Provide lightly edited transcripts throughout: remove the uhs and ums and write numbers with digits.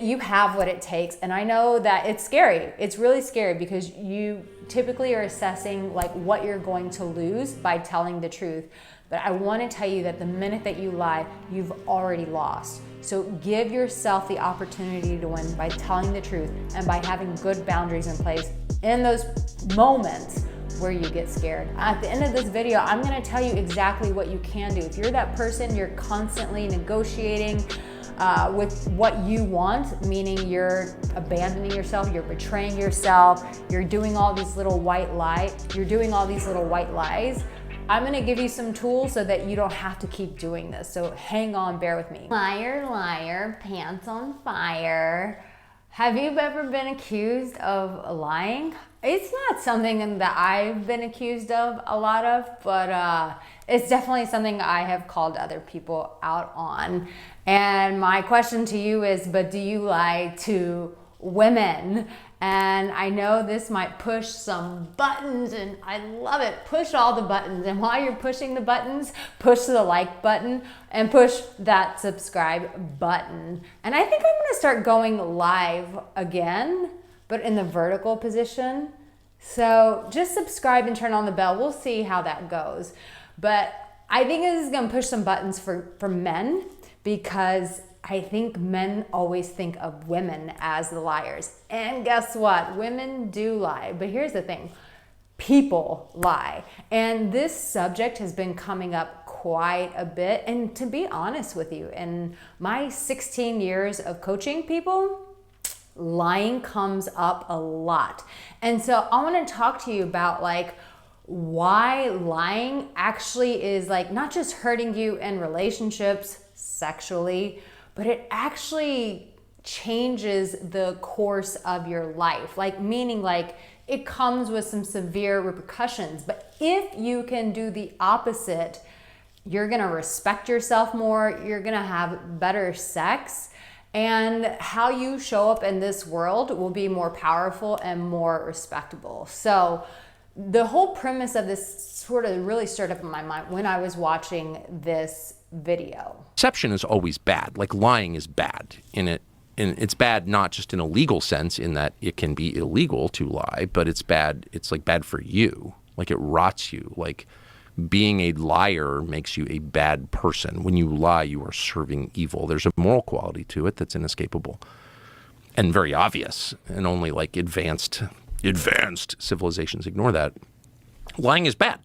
you have what it takes. And I know that it's scary. It's really scary because you typically are assessing like what you're going to lose by telling the truth. But I want to tell you that the minute that you lie, you've already lost. So give yourself the opportunity to win by telling the truth and by having good boundaries in place in those moments where you get scared. At the end of this video, I'm going to tell you exactly what you can do. If you're that person, you're constantly negotiating with what you want, meaning you're abandoning yourself, you're betraying yourself, you're doing all these little white lies, I'm gonna give you some tools so that you don't have to keep doing this. So hang on, bear with me. Liar, liar, pants on fire. Have you ever been accused of lying? It's not something that I've been accused of a lot of, but it's definitely something I have called other people out on. And my question to you is, but do you lie to women? And I know this might push some buttons, and I love it. Push all the buttons. And while you're pushing the buttons, push the like button and push that subscribe button. And I think I'm gonna start going live again, but in the vertical position. So just subscribe and turn on the bell. We'll see how that goes. But I think this is gonna push some buttons for men, because I think men always think of women as the liars. And guess what? Women do lie. But here's the thing. People lie. And this subject has been coming up quite a bit. And to be honest with you, in my 16 years of coaching people, lying comes up a lot. And so I want to talk to you about like why lying actually is like not just hurting you in relationships, sexually, but it actually changes the course of your life. Like meaning like it comes with some severe repercussions. But if you can do the opposite, you're gonna respect yourself more, you're gonna have better sex, and how you show up in this world will be more powerful and more respectable. So the whole premise of this sort of really stirred up in my mind when I was watching this video. Deception is always bad. Like lying is bad and it's bad not just in a legal sense in that it can be illegal to lie, but it's bad. It's like bad for you. Like it rots you. Like being a liar makes you a bad person. When you lie, you are serving evil. There's a moral quality to it that's inescapable and very obvious, and only like advanced civilizations ignore that. Lying is bad.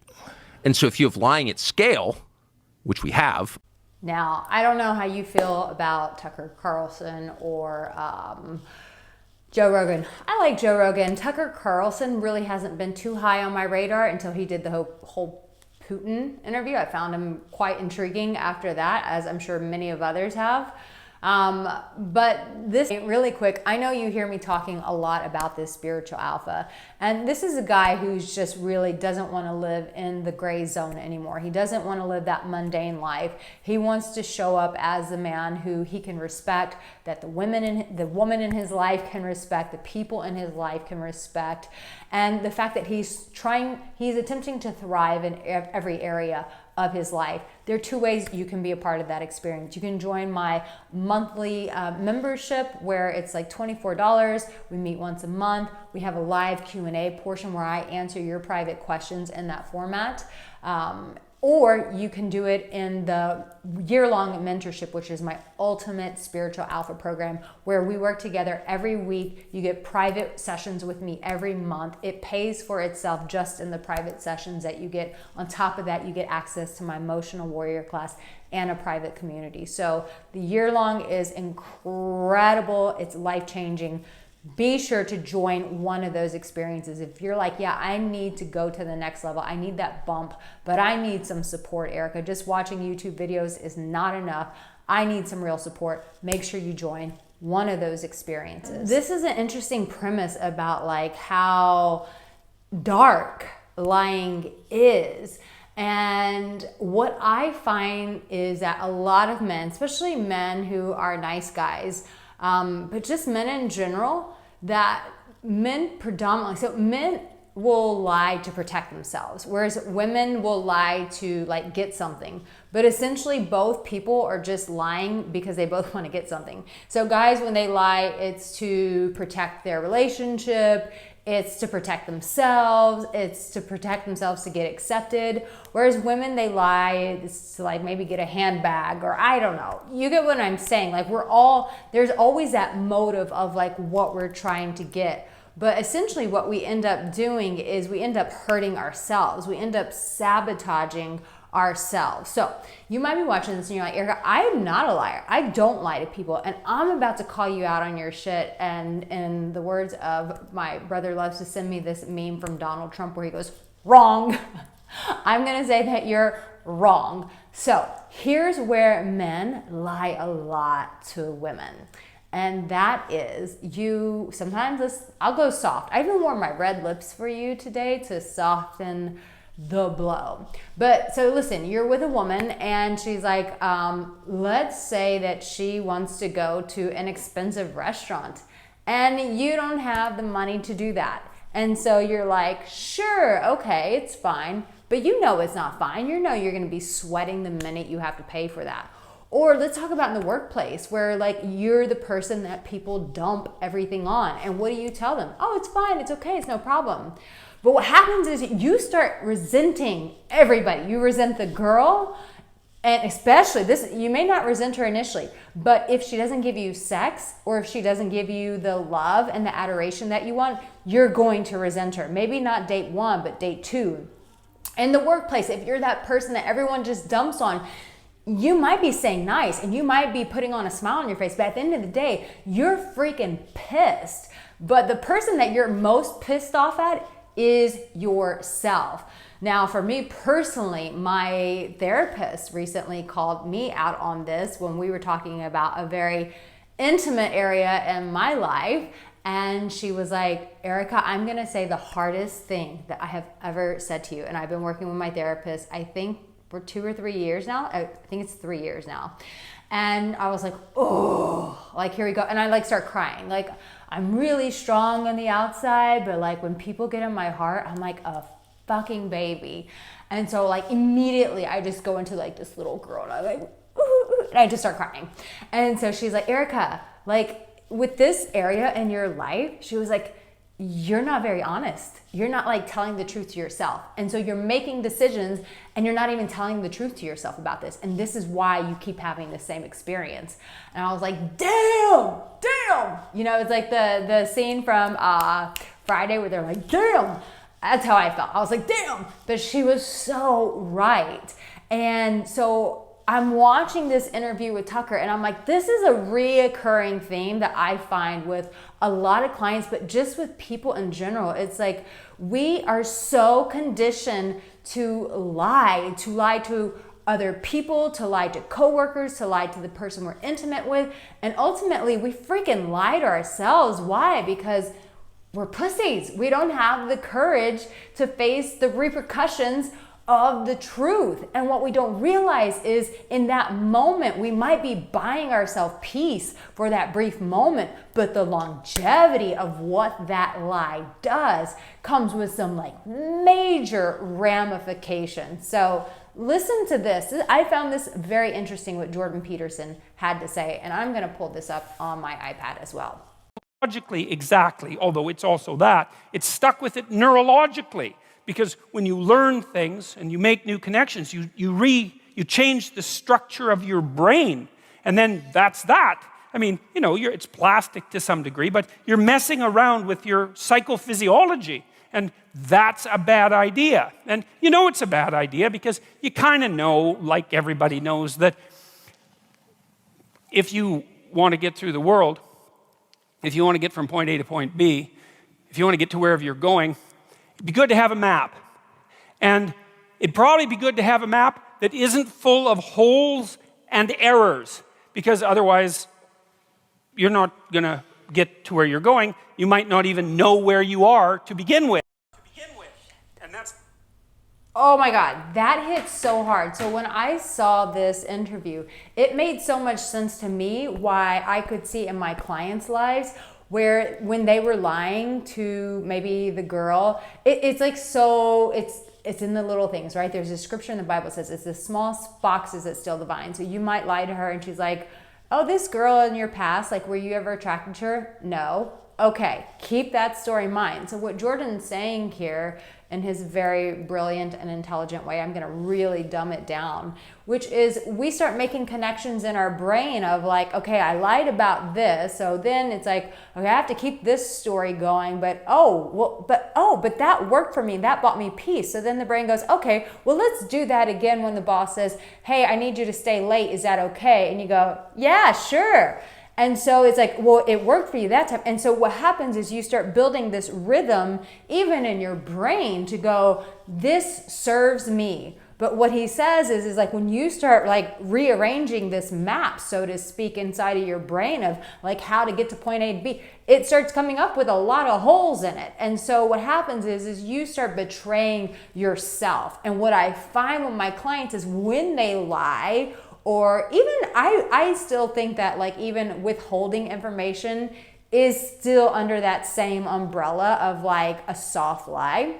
And so if you have lying at scale, which we have. Now, I don't know how you feel about Tucker Carlson or Joe Rogan. I like Joe Rogan. Tucker Carlson really hasn't been too high on my radar until he did the whole Putin interview. I found him quite intriguing after that, as I'm sure many of others have. But this, really quick, I know you hear me talking a lot about this spiritual alpha, and this is a guy who's just really doesn't want to live in the gray zone anymore. He doesn't want to live that mundane life. He wants to show up as a man who he can respect, that the woman in his life can respect, the people in his life can respect, and the fact that he's attempting to thrive in every area of his life. There are two ways you can be a part of that experience. You can join my monthly membership where it's like $24. We meet once a month. We have a live Q&A portion where I answer your private questions in that format. Or you can do it in the year-long mentorship, which is my ultimate spiritual alpha program, where we work together every week. You get private sessions with me every month. It pays for itself just in the private sessions that you get. On top of that, you get access to my emotional warrior class and a private community. So the year-long is incredible. It's life-changing. Be sure to join one of those experiences. If you're like, yeah, I need to go to the next level, I need that bump, but I need some support, Arica. Just watching YouTube videos is not enough. I need some real support. Make sure you join one of those experiences. This is an interesting premise about like how dark lying is. And what I find is that a lot of men, especially men who are nice guys, but just men in general, that men predominantly, so men will lie to protect themselves, whereas women will lie to like get something. But essentially both people are just lying because they both want to get something. So guys, when they lie, it's to protect their relationship, it's to protect themselves, it's to protect themselves to get accepted. Whereas women, they lie, it's to like maybe get a handbag, or I don't know. You get what I'm saying? Like there's always that motive of like what we're trying to get. But essentially what we end up doing is we end up hurting ourselves. We end up sabotaging ourselves. So you might be watching this and you're like, Arica, I am not a liar. I don't lie to people. And I'm about to call you out on your shit. And in the words of my brother loves to send me this meme from Donald Trump where he goes, wrong. I'm going to say that you're wrong. So here's where men lie a lot to women. And that is I'll go soft. I even wore my red lips for you today to soften the blow. But so listen, you're with a woman and she's like, let's say that she wants to go to an expensive restaurant and you don't have the money to do that. And so you're like, sure, okay, it's fine. But you know it's not fine. You know you're going to be sweating the minute you have to pay for that. Or let's talk about in the workplace where like you're the person that people dump everything on. And what do you tell them? Oh, it's fine. It's okay. It's no problem. But what happens is you start resenting everybody. You resent the girl, and especially this, you may not resent her initially, but if she doesn't give you sex or if she doesn't give you the love and the adoration that you want, you're going to resent her. Maybe not date 1, but date 2. In the workplace, if you're that person that everyone just dumps on, you might be saying nice and you might be putting on a smile on your face, but at the end of the day, you're freaking pissed. But the person that you're most pissed off at is yourself. Now, for me personally, my therapist recently called me out on this when we were talking about a very intimate area in my life. And she was like, Arica, I'm going to say the hardest thing that I have ever said to you. And I've been working with my therapist, I think for 2 or 3 years now. I think it's 3 years now. And I was like, oh, like, here we go. And I like start crying. Like, I'm really strong on the outside, but like when people get in my heart, I'm like a fucking baby. And so like immediately I just go into like this little girl and I like, and I just start crying. And so she's like, Arica, like with this area in your life, she was like, you're not very honest. You're not like telling the truth to yourself. And so you're making decisions and you're not even telling the truth to yourself about this. And this is why you keep having the same experience. And I was like, damn. You know, it's like the scene from Friday where they're like, damn. That's how I felt. I was like, damn. But she was so right. And so I'm watching this interview with Tucker and I'm like, this is a reoccurring theme that I find with a lot of clients, but just with people in general. It's like we are so conditioned to lie to other people, to lie to coworkers, to lie to the person we're intimate with. And ultimately we freaking lie to ourselves. Why? Because we're pussies. We don't have the courage to face the repercussions of the truth. And what we don't realize is in that moment, we might be buying ourselves peace for that brief moment, but the longevity of what that lie does comes with some like major ramifications. So listen to this. I found this very interesting what Jordan Peterson had to say, and I'm going to pull this up on my iPad as well. Logically, exactly, although it's also that, it's stuck with it neurologically. Because when you learn things and you make new connections, you change the structure of your brain. And then that's that. I mean, you know, it's plastic to some degree, but you're messing around with your psychophysiology. And that's a bad idea. And you know it's a bad idea because you kind of know, like everybody knows, that if you want to get through the world, if you want to get from point A to point B, if you want to get to wherever you're going, it'd be good to have a map. And it'd probably be good to have a map that isn't full of holes and errors, because otherwise you're not going to get to where you're going. You might not even know where you are to begin with. And that's... Oh my God, that hit so hard. So when I saw this interview, it made so much sense to me why I could see in my clients' lives where when they were lying to maybe the girl, it's like, so it's in the little things, right? There's a scripture in the Bible that says it's the small foxes that steal the vine. So you might lie to her and she's like, oh, this girl in your past, like, were you ever attracted to her? No. Okay, keep that story in mind. So what Jordan's saying here in his very brilliant and intelligent way, I'm gonna really dumb it down, which is we start making connections in our brain of like, okay, I lied about this. So then it's like, okay, I have to keep this story going, but but that worked for me. That brought me peace. So then the brain goes, okay, well, let's do that again when the boss says, hey, I need you to stay late. Is that okay? And you go, yeah, sure. And so it's like, well, it worked for you that time. And so what happens is you start building this rhythm, even in your brain, to go, this serves me. But what he says is like when you start like rearranging this map, so to speak, inside of your brain of like how to get to point A to B, it starts coming up with a lot of holes in it. And so what happens is you start betraying yourself. And what I find with my clients is when they lie, or even I still think that like even withholding information is still under that same umbrella of like a soft lie,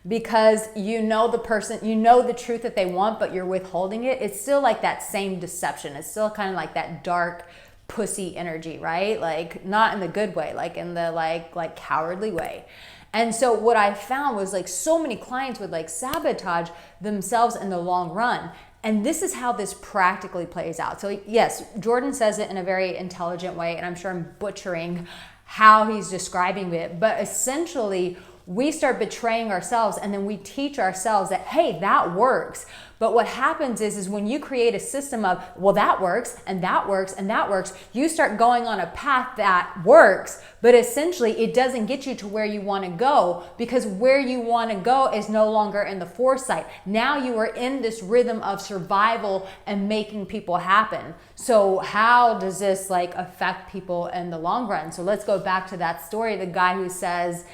because you know the person, you know the truth that they want, but you're withholding it. It's still like that same deception. It's still kind of like that dark pussy energy, right? Like not in the good way, like in the like cowardly way. And so what I found was like so many clients would like sabotage themselves in the long run. And this is how this practically plays out. So yes, Jordan says it in a very intelligent way, and I'm sure I'm butchering how he's describing it, but essentially we start betraying ourselves and then we teach ourselves that, hey, that works. But what happens is when you create a system of, well, that works and that works and that works, you start going on a path that works, but essentially it doesn't get you to where you want to go, because where you want to go is no longer in the foresight. Now you are in this rhythm of survival and making people happen. So how does this like affect people in the long run? So let's go back to that story, the guy who says,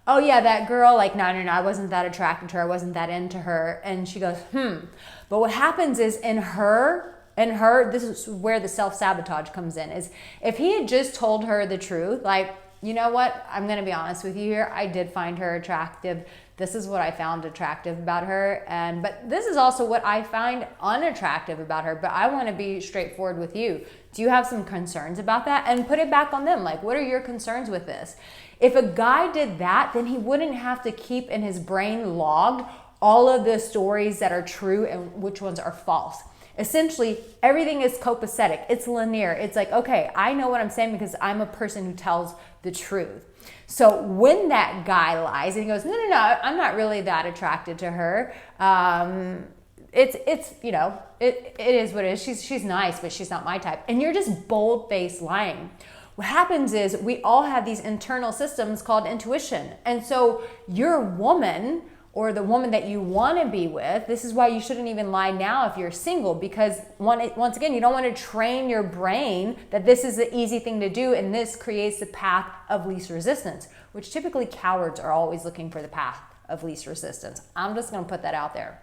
oh yeah, that girl, like, no, I wasn't that attracted to her, I wasn't that into her. And she goes, But what happens is in her, this is where the self-sabotage comes in, is if he had just told her the truth, like, you know what, I'm gonna be honest with you here, I did find her attractive. This is what I found attractive about her. But this is also what I find unattractive about her, but I wanna be straightforward with you. Do you have some concerns about that? And put it back on them. Like, what are your concerns with this? If a guy did that, then he wouldn't have to keep in his brain logged all of the stories that are true and which ones are false. Essentially, everything is copacetic. It's linear. It's like, okay, I know what I'm saying because I'm a person who tells the truth. So when that guy lies and he goes, no, I'm not really that attracted to her. It's you know, it is what it is. She's nice, but she's not my type. And you're just bold-faced lying. What happens is we all have these internal systems called intuition. And so your woman, or the woman that you want to be with, this is why you shouldn't even lie now if you're single, because once again, you don't want to train your brain that this is the easy thing to do, and this creates the path of least resistance, which typically cowards are always looking for the path of least resistance. I'm just going to put that out there.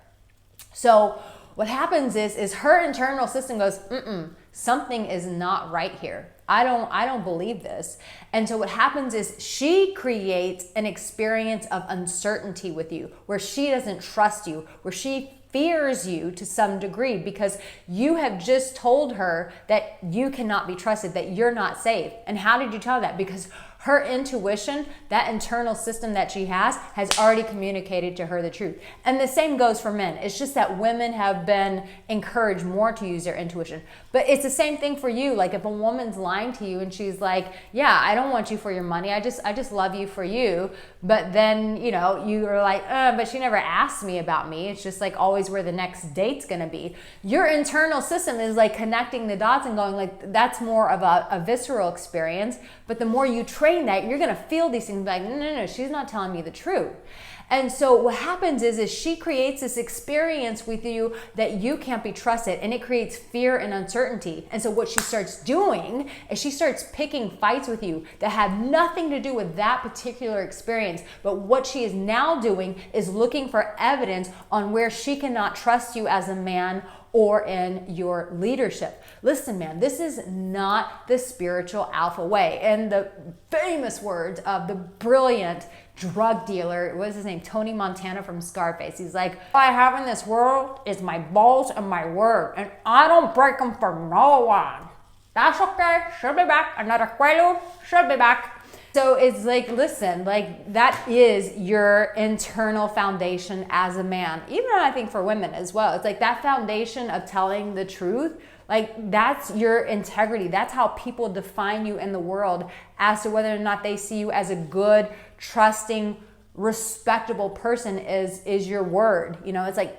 So what happens is her internal system goes, something is not right here. I don't believe this. And so what happens is she creates an experience of uncertainty with you, where she doesn't trust you, where she fears you to some degree, because you have just told her that you cannot be trusted, that you're not safe. And how did you tell that? Because her intuition, that internal system that she has already communicated to her the truth. And the same goes for men. It's just that women have been encouraged more to use their intuition. But it's the same thing for you. Like if a woman's lying to you and she's like, yeah, I don't want you for your money. I just love you for you. But then, you know, you are like, but she never asked me about me. It's just like always where the next date's gonna be. Your internal system is like connecting the dots and going like, that's more of a visceral experience. But the more you train that, you're gonna feel these things like, no, she's not telling me the truth. And so what happens is she creates this experience with you that you can't be trusted, and it creates fear and uncertainty. And so what she starts doing is she starts picking fights with you that have nothing to do with that particular experience. But what she is now doing is looking for evidence on where she cannot trust you as a man, or in your leadership. Listen, man, this is not the spiritual alpha way. And the famous words of the brilliant drug dealer, what is his name? Tony Montana from Scarface. He's like, all I have in this world is my balls and my word, and I don't break them for no one. That's okay, she'll be back. Another Quaalude, she'll be back. So it's like, listen, like that is your internal foundation as a man. Even I think for women as well. It's like that foundation of telling the truth. Like that's your integrity. That's how people define you in the world as to whether or not they see you as a good, trusting, respectable person is your word. You know, it's like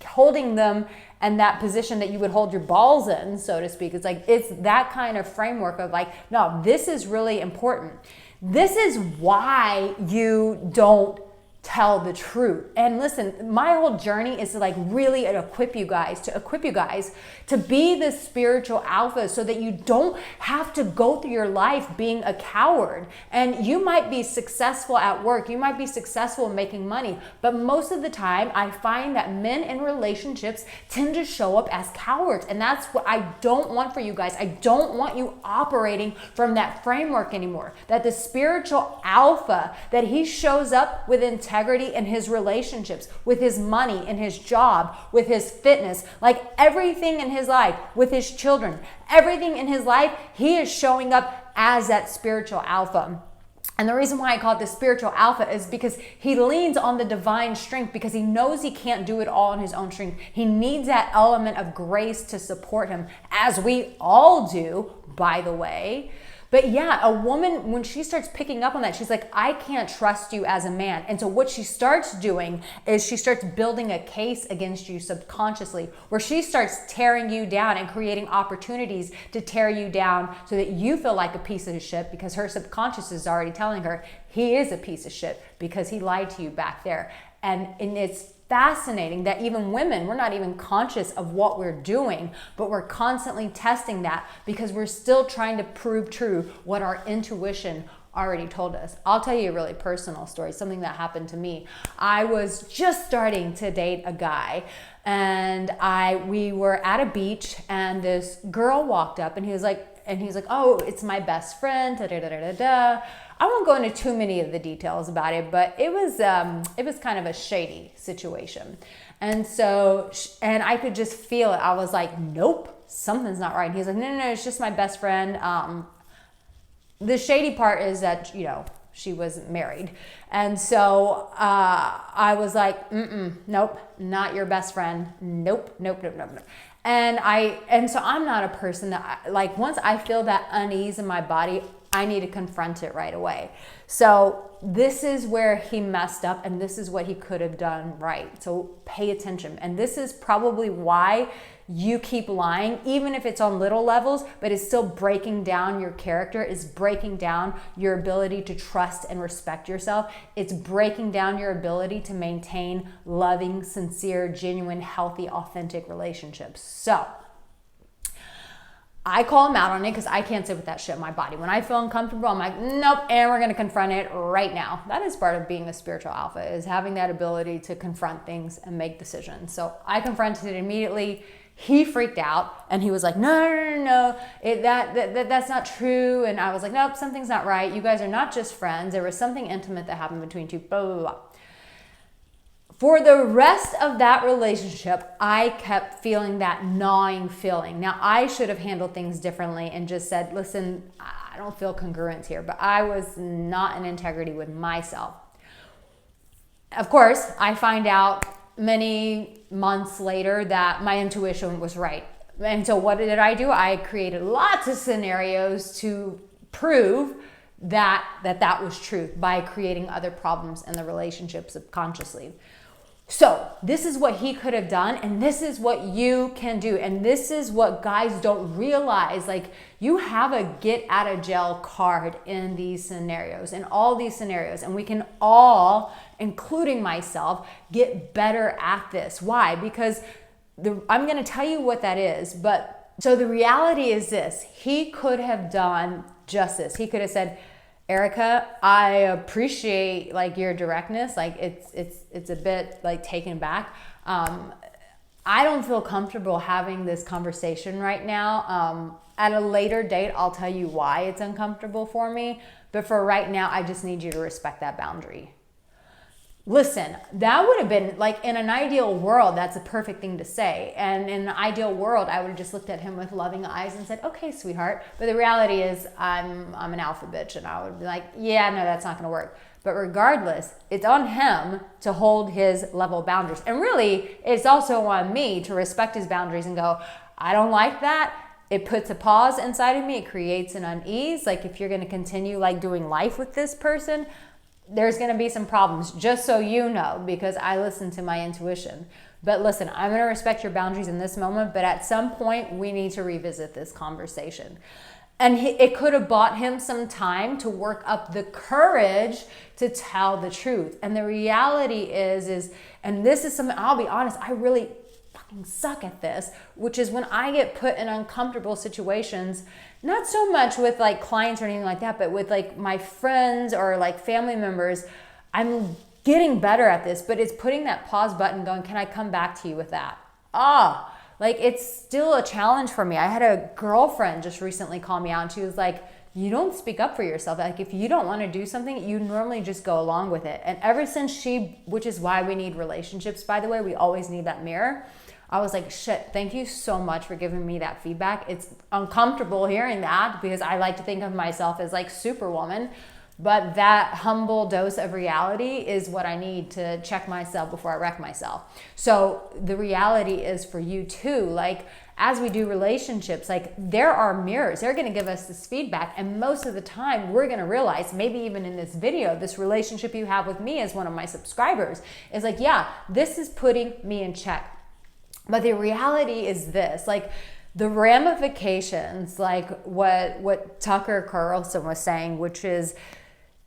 holding them in that position that you would hold your balls in, so to speak. It's like, it's that kind of framework of like, no, this is really important. This is why you don't tell the truth. And listen, my whole journey is to like really equip you guys to be the spiritual alpha so that you don't have to go through your life being a coward. And you might be successful at work, you might be successful in making money, but most of the time I find that men in relationships tend to show up as cowards. And that's what I don't want for you guys. I don't want you operating from that framework anymore. That the spiritual alpha, that he shows up with integrity in his relationships, with his money, in his job, with his fitness, like everything in his life, with his children, everything in his life, he is showing up as that spiritual alpha. And the reason why I call it the spiritual alpha is because he leans on the divine strength, because he knows he can't do it all in his own strength. He needs that element of grace to support him, as we all do, by the way. But yeah, a woman, when she starts picking up on that, she's like, I can't trust you as a man. And so what she starts doing is she starts building a case against you subconsciously, where she starts tearing you down and creating opportunities to tear you down so that you feel like a piece of shit, because her subconscious is already telling her he is a piece of shit because he lied to you back there. And it's fascinating that even women, we're not even conscious of what we're doing, but we're constantly testing that because we're still trying to prove true what our intuition already told us. I'll tell you a really personal story, something that happened to me. I was just starting to date a guy, and we were at a beach, and this girl walked up, and he's like, oh, it's my best friend, da da da da da. I won't go into too many of the details about it, but it was kind of a shady situation. And so, and I could just feel it. I was like, nope, something's not right. And he's like, no, it's just my best friend. The shady part is that, you know, she was married. And so I was like, nope, not your best friend. Nope. And so I'm not a person that, like, once I feel that unease in my body, I need to confront it right away. So this is where he messed up, and this is what he could have done right. So pay attention. And this is probably why you keep lying, even if it's on little levels, but it's still breaking down your character. It's breaking down your ability to trust and respect yourself. It's breaking down your ability to maintain loving, sincere, genuine, healthy, authentic relationships. So I call him out on it because I can't sit with that shit in my body. When I feel uncomfortable, I'm like, nope, and we're going to confront it right now. That is part of being a spiritual alpha, is having that ability to confront things and make decisions. So I confronted it immediately. He freaked out, and he was like, no, that's not true. And I was like, nope, something's not right. You guys are not just friends. There was something intimate that happened between you, blah, blah, blah. For the rest of that relationship, I kept feeling that gnawing feeling. Now, I should have handled things differently and just said, listen, I don't feel congruence here, but I was not in integrity with myself. Of course, I find out many months later that my intuition was right. And so what did I do? I created lots of scenarios to prove that was true by creating other problems in the relationship subconsciously. So this is what he could have done, and this is what you can do. And this is what guys don't realize. Like, you have a get out of jail card in these scenarios, in all these scenarios. And we can all, including myself, get better at this. Why? Because I'm going to tell you what that is. But so the reality is this: he could have done just this. He could have said, Arica, I appreciate like your directness. Like it's a bit like taken back. I don't feel comfortable having this conversation right now. At a later date, I'll tell you why it's uncomfortable for me. But for right now, I just need you to respect that boundary. Listen, that would have been like in an ideal world, that's a perfect thing to say. And in an ideal world, I would have just looked at him with loving eyes and said, okay, sweetheart. But the reality is I'm an alpha bitch, and I would be like, yeah, no, that's not going to work. But regardless, it's on him to hold his level of boundaries. And really, it's also on me to respect his boundaries and go, I don't like that. It puts a pause inside of me. It creates an unease. Like if you're going to continue like doing life with this person, there's going to be some problems, just so you know, because I listen to my intuition. But listen, I'm going to respect your boundaries in this moment, but at some point we need to revisit this conversation. And it could have bought him some time to work up the courage to tell the truth. And the reality is, and this is something, I'll be honest, I really fucking suck at this, which is when I get put in uncomfortable situations, not so much with like clients or anything like that, but with like my friends or like family members, I'm getting better at this, but it's putting that pause button going, can I come back to you with that? Like it's still a challenge for me. I had a girlfriend just recently call me out and she was like, you don't speak up for yourself. Like if you don't want to do something, you normally just go along with it. And ever since which is why we need relationships, by the way, we always need that mirror. I was like, shit, thank you so much for giving me that feedback. It's uncomfortable hearing that because I like to think of myself as like superwoman, but that humble dose of reality is what I need to check myself before I wreck myself. So the reality is for you too, like as we do relationships, like there are mirrors, they're going to give us this feedback. And most of the time we're going to realize, maybe even in this video, this relationship you have with me as one of my subscribers is like, yeah, this is putting me in check. But the reality is this, like the ramifications, like what Tucker Carlson was saying, which is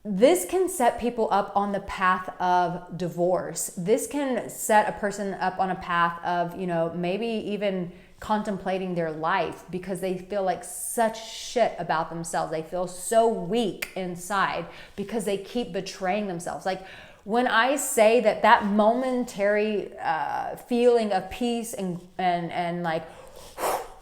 this can set people up on the path of divorce. This can set a person up on a path of, you know, maybe even contemplating their life because they feel like such shit about themselves. They feel so weak inside because they keep betraying themselves. Like when I say that momentary feeling of peace and like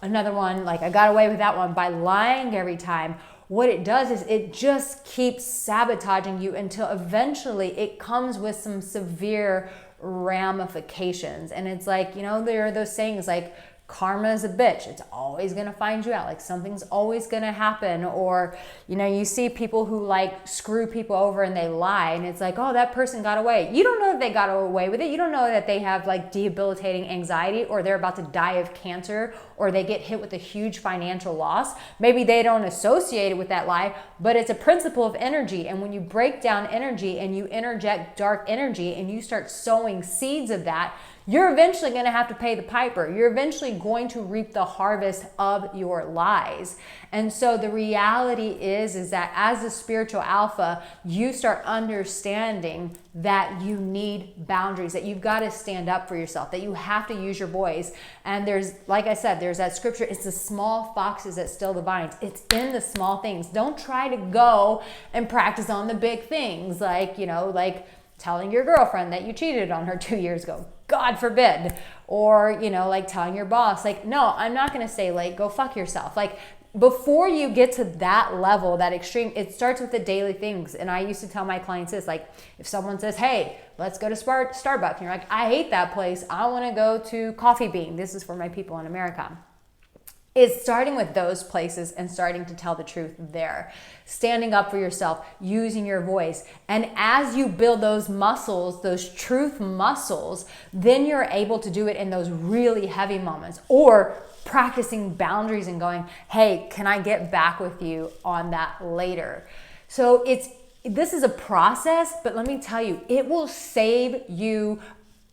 another one, like I got away with that one by lying every time, what it does is it just keeps sabotaging you until eventually it comes with some severe ramifications. And it's like, you know, there are those sayings like, karma is a bitch. It's always going to find you out. Like something's always going to happen. Or, you know, you see people who like screw people over and they lie and it's like, oh, that person got away. You don't know that they got away with it. You don't know that they have like debilitating anxiety or they're about to die of cancer or they get hit with a huge financial loss. Maybe they don't associate it with that lie, but it's a principle of energy. And when you break down energy and you interject dark energy and you start sowing seeds of that, you're eventually going to have to pay the piper. You're eventually going to reap the harvest of your lies. And so the reality is that as a spiritual alpha, you start understanding that you need boundaries, that you've got to stand up for yourself, that you have to use your voice. And there's, like I said, there's that scripture, it's the small foxes that steal the vines. It's in the small things. Don't try to go and practice on the big things, like, you know, like telling your girlfriend that you cheated on her 2 years ago. God forbid. Or, you know, like telling your boss, like, no, I'm not going to stay late. Go fuck yourself. Like before you get to that level, that extreme, it starts with the daily things. And I used to tell my clients this, like if someone says, hey, let's go to Starbucks. And you're like, I hate that place. I want to go to Coffee Bean. This is for my people in America. It's starting with those places and starting to tell the truth there. Standing up for yourself, using your voice. And as you build those muscles, those truth muscles, then you're able to do it in those really heavy moments. Or practicing boundaries and going, hey, can I get back with you on that later? So this is a process, but let me tell you, it will save you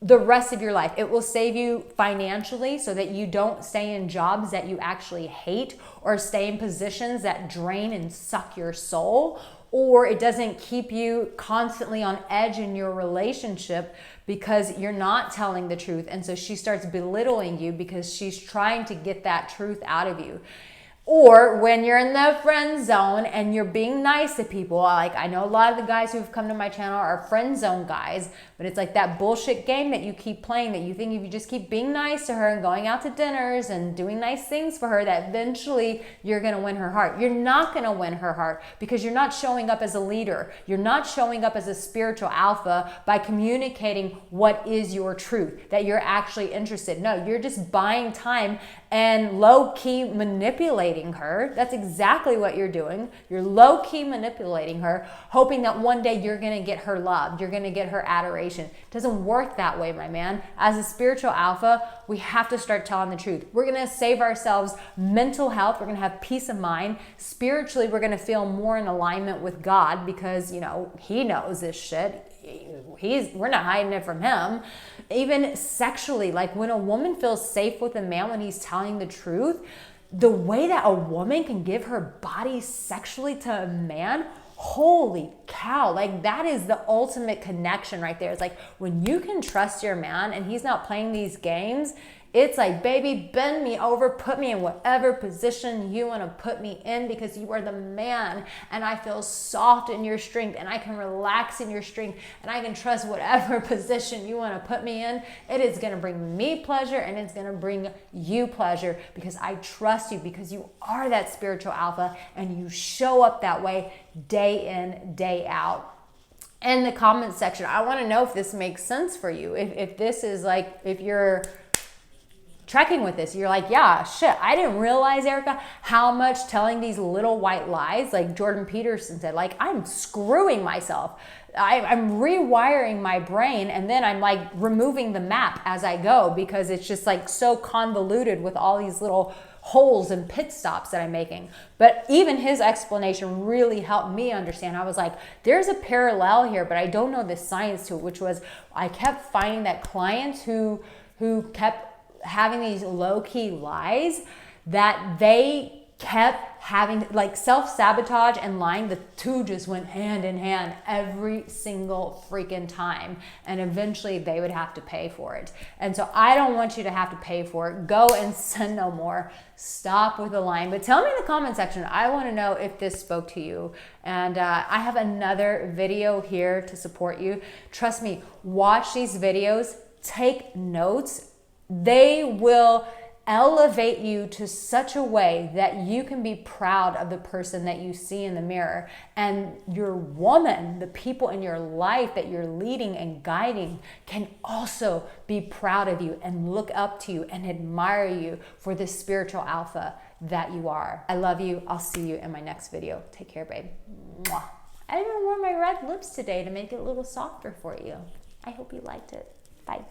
the rest of your life. It will save you financially so that you don't stay in jobs that you actually hate or stay in positions that drain and suck your soul, or it doesn't keep you constantly on edge in your relationship because you're not telling the truth. And so she starts belittling you because she's trying to get that truth out of you. Or when you're in the friend zone and you're being nice to people, like I know a lot of the guys who've come to my channel are friend zone guys, but it's like that bullshit game that you keep playing, that you think if you just keep being nice to her and going out to dinners and doing nice things for her, that eventually you're gonna win her heart. You're not gonna win her heart because you're not showing up as a leader. You're not showing up as a spiritual alpha by communicating what is your truth, that you're actually interested. No, you're just buying time and low-key manipulating her. That's exactly what you're doing. You're low-key manipulating her, hoping that one day you're gonna get her love, you're gonna get her adoration. It doesn't work that way, my man. As a spiritual alpha, we have to start telling the truth. We're gonna save ourselves mental health, we're gonna have peace of mind. Spiritually, we're gonna feel more in alignment with God because, you know, he knows this shit. We're not hiding it from him. Even sexually, like when a woman feels safe with a man when he's telling the truth, the way that a woman can give her body sexually to a man, holy cow, like that is the ultimate connection right there. It's like when you can trust your man and he's not playing these games, it's like, baby, bend me over, put me in whatever position you want to put me in because you are the man and I feel soft in your strength and I can relax in your strength and I can trust whatever position you want to put me in. It is going to bring me pleasure and it's going to bring you pleasure because I trust you, because you are that spiritual alpha and you show up that way day in, day out. In the comment section, I want to know if this makes sense for you. If this is like, if you're trekking with this, you're like, yeah, shit, I didn't realize, Arica, how much telling these little white lies, like Jordan Peterson said, like I'm screwing myself. I'm rewiring my brain and then I'm like removing the map as I go because it's just like so convoluted with all these little holes and pit stops that I'm making. But even his explanation really helped me understand. I was like, there's a parallel here, but I don't know the science to it, which was I kept finding that clients who kept having these low-key lies, that they kept having like self-sabotage and lying, the two just went hand in hand every single freaking time, and eventually they would have to pay for it. And so I don't want you to have to pay for it. Go and sin no more. Stop with the lying. But tell me in the comment section, I want to know if this spoke to you. And I have another video here to support you. Trust me, watch these videos, take notes. They will elevate you to such a way that you can be proud of the person that you see in the mirror. And your woman, the people in your life that you're leading and guiding, can also be proud of you and look up to you and admire you for the spiritual alpha that you are. I love you. I'll see you in my next video. Take care, babe. Mwah. I even wore my red lips today to make it a little softer for you. I hope you liked it. Bye.